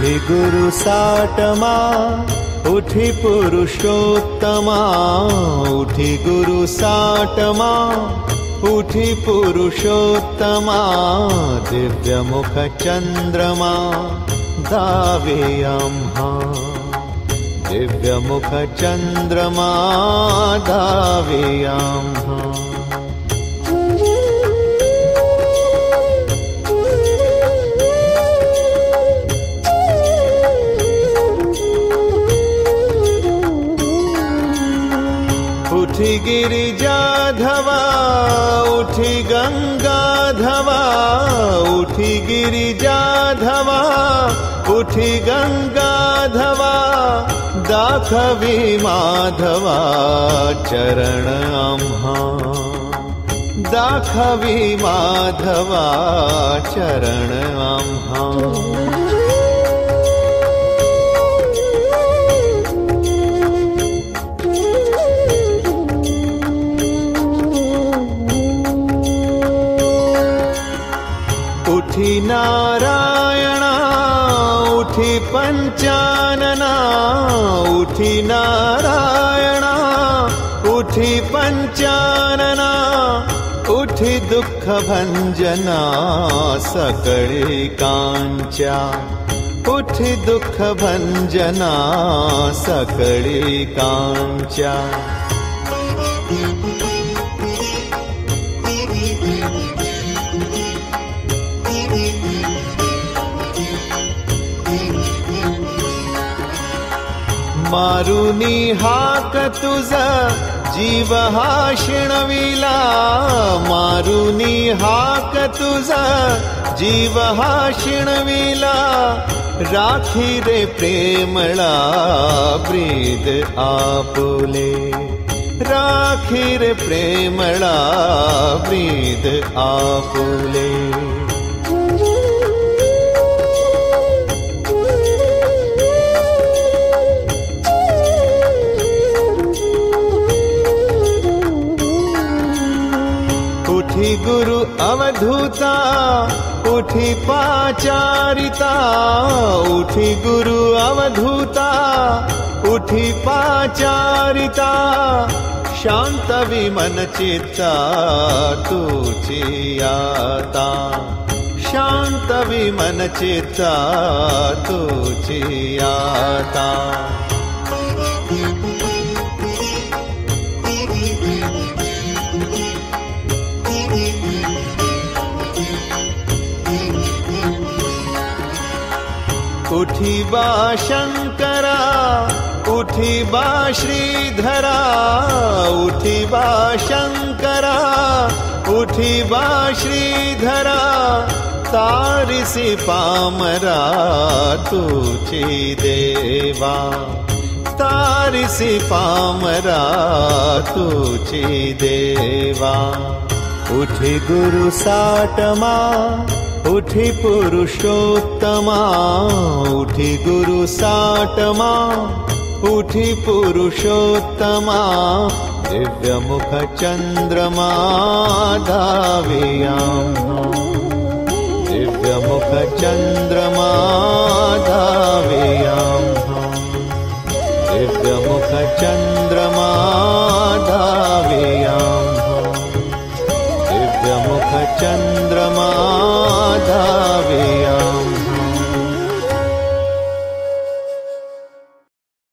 उठी गुरु साटमा उठी पुरुषोत्तमा उठी गुरु साटमा उठी पुरुषोत्तमा दिव्यमुख चंद्रमा दावे आम्हा दिव्यमुख चंद्रमा दावे आम्हा उठी गिरिजाधवा उठी गंगाधवा उठी गिरिजाधवा उठी गंगाधवा दाखवी माधवा चरण आम्हा दाखवी माधवा चरण आम्हा उठी नारायणा उठी पंचानना उठी नारायणा उठी पंचानना उठी दुख भंजना सकळे कांच्या उठी दुख भंजना सकळे कांच्या मारुनी हाक तुझा जीव हा शिणविला मारुनी हाक तुझा जीव हा शिणविला राखी रे प्रेमळा ब्रीद आपुले राखी रे प्रेमळा ब्रीद आपुले उठी गुरु अवधूता उठी पाचारिता उठी गुरु अवधूता उठी पाचारिता शांत विमन चित्ता तुची आता शांत विमन चित्ता तुची आता उठी बा शंकरा उठी बा श्रीधरा उठी बा शंकरा उठी बा श्रीधरा तारिसी पामरा तुची देवा तारिसी पामरा तुची देवा उठी गुरु साटमा उठी पुरुषोत्तमा उठी गुरु साटमा उठी पुरुषोत्तमा दिव्यमुख चंद्रमा धावे आम्हा दिव्यमुख चंद्रमा धावे आम्हा दिव्यमुख चंद्रमा धावे आम्हा दिव्यमुख चंद्रमा